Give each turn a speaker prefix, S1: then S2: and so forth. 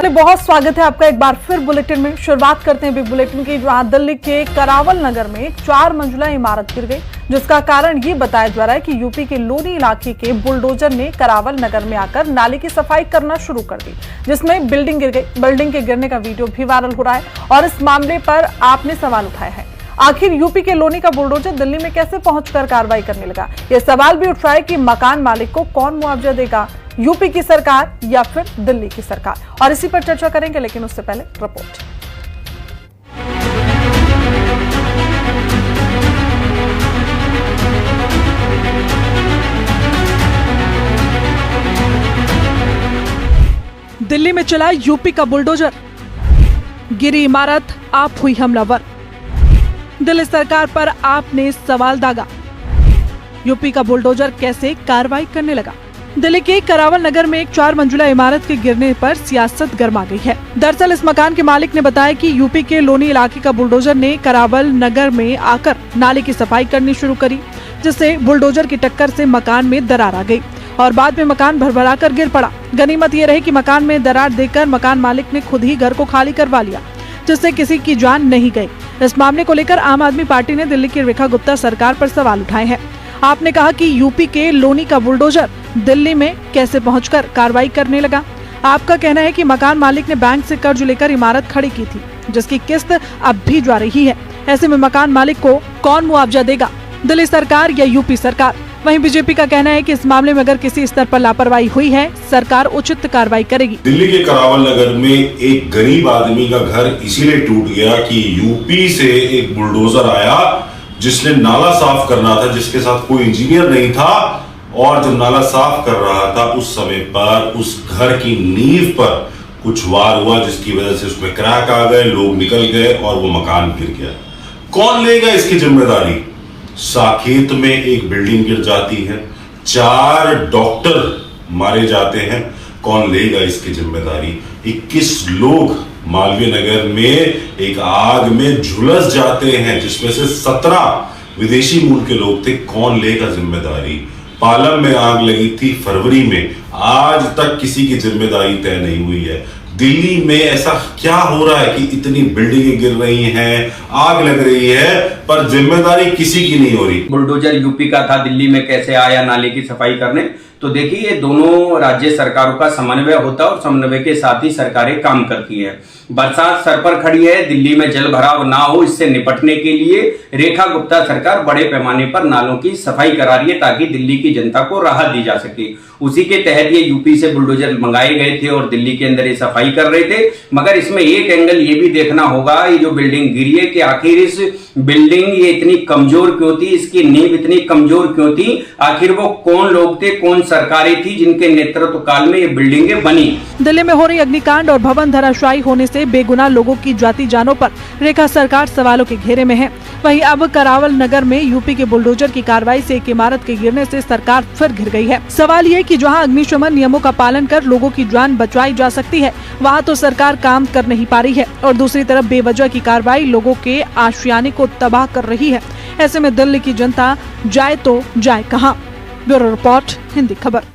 S1: बहुत स्वागत है आपका एक बार फिर बुलेटिन में। शुरुआत करते हैं बिग बुलेटिन की, जहां दिल्ली के करावल नगर में 4 मंजिला इमारत गिर गई, जिसका कारण ये बताया जा रहा है कि यूपी के लोनी इलाके के बुलडोजर ने करावल नगर में आकर नाले की सफाई करना शुरू कर दी, जिसमें बिल्डिंग गिर गई। बिल्डिंग के गिरने का वीडियो भी वायरल हो रहा है और इस मामले पर आपने सवाल उठाया है, आखिर यूपी के लोनी का बुलडोजर दिल्ली में कैसे पहुंचकर कार्रवाई करने लगा। यह सवाल भी उठ रहा है कि मकान मालिक को कौन मुआवजा देगा, यूपी की सरकार या फिर दिल्ली की सरकार, और इसी पर चर्चा करेंगे। लेकिन उससे पहले रिपोर्ट। दिल्ली में चला यूपी का बुलडोजर, गिरी इमारत, आप हुई हमलावर। दिल्ली सरकार पर आपने सवाल दागा, यूपी का बुलडोजर कैसे कार्रवाई करने लगा। दिल्ली के करावल नगर में एक 4 मंजिला इमारत के गिरने पर सियासत गर्मा गई है। दरअसल इस मकान के मालिक ने बताया कि यूपी के लोनी इलाके का बुलडोजर ने करावल नगर में आकर नाले की सफाई करनी शुरू करी, जिससे बुलडोजर की टक्कर से मकान में दरार आ गई और बाद में मकान भरभरा कर गिर पड़ा। गनीमत ये रही कि मकान में दरार देकर मकान मालिक ने खुद ही घर को खाली करवा लिया, जिससे किसी की जान नहीं गई। इस मामले को लेकर आम आदमी पार्टी ने दिल्ली की रेखा गुप्ता सरकार पर सवाल उठाए हैं। आपने कहा कि यूपी के लोनी का बुलडोजर दिल्ली में कैसे पहुंचकर कार्रवाई करने लगा। आपका कहना है कि मकान मालिक ने बैंक से कर्ज लेकर इमारत खड़ी की थी, जिसकी किस्त अब भी जा रही है। ऐसे में मकान मालिक को कौन मुआवजा देगा, दिल्ली सरकार या यूपी सरकार। वहीं बीजेपी का कहना है कि इस मामले में अगर किसी स्तर पर लापरवाही हुई है, सरकार उचित कार्रवाई करेगी।
S2: दिल्ली के करावल नगर में एक गरीब आदमी का घर इसीलिए टूट गया कि यूपी से एक बुलडोजर आया जिसने नाला साफ करना था, जिसके साथ कोई इंजीनियर नहीं था, और जब नाला साफ कर रहा था उस समय पर उस घर की नींव पर कुछ वार हुआ, जिसकी वजह से उसमें क्रैक आ गए, लोग निकल गए और वो मकान गिर गया। कौन लेगा इसकी जिम्मेदारी। साकेत में एक बिल्डिंग गिर जाती है, 4 डॉक्टर मारे जाते हैं, कौन लेगा इसकी जिम्मेदारी। 21 लोग मालवीय नगर में एक आग में झुलस जाते हैं, जिसमें से 17 विदेशी मूल के लोग थे, कौन लेगा जिम्मेदारी। पालम में आग लगी थी फरवरी में, आज तक किसी की जिम्मेदारी तय नहीं हुई है। दिल्ली में ऐसा क्या हो रहा है कि इतनी बिल्डिंगें गिर रही हैं, आग लग रही है, पर जिम्मेदारी किसी की नहीं हो रही।
S3: बुलडोजर यूपी का था, दिल्ली में कैसे आया नाले की सफाई करने। तो देखिए, ये दोनों राज्य सरकारों का समन्वय होता है और समन्वय के साथ ही सरकारें काम करती है। बरसात सर पर खड़ी है, दिल्ली में जल भराव ना हो, इससे निपटने के लिए रेखा गुप्ता सरकार बड़े पैमाने पर नालों की सफाई करा रही है, ताकि दिल्ली की जनता को राहत दी जा सके। उसी के तहत ये यूपी से बुलडोजर मंगाए गए थे और दिल्ली के अंदर ये सफाई कर रहे थे। मगर इसमें एक एंगल ये भी देखना होगा, ये जो बिल्डिंग गिरी है, कि आखिर इस बिल्डिंग ये इतनी कमजोर क्यों थी, इसकी नींव इतनी कमजोर क्यों थी, आखिर वो कौन लोग थे, कौन सरकारें थी जिनके नेतृत्व काल में ये बिल्डिंगें बनी।
S1: दिल्ली में हो रही अग्निकांड और भवन धराशायी होने से बेगुनाह लोगों की जाती जानों पर रेखा सरकार सवालों के घेरे में है। वहीं अब करावल नगर में यूपी के बुलडोजर की कार्रवाई से एक इमारत के गिरने से सरकार फिर घिर गई है। सवाल ये कि जहां अग्निशमन नियमों का पालन कर लोगों की जान बचाई जा सकती है, वहां तो सरकार काम कर नहीं पा रही है, और दूसरी तरफ बेवजह की कार्रवाई लोगों के आशियाने को तबाह कर रही है। ऐसे में दिल्ली की जनता जाए तो जाए कहां। ब्यूरो रिपोर्ट, हिंदी खबर।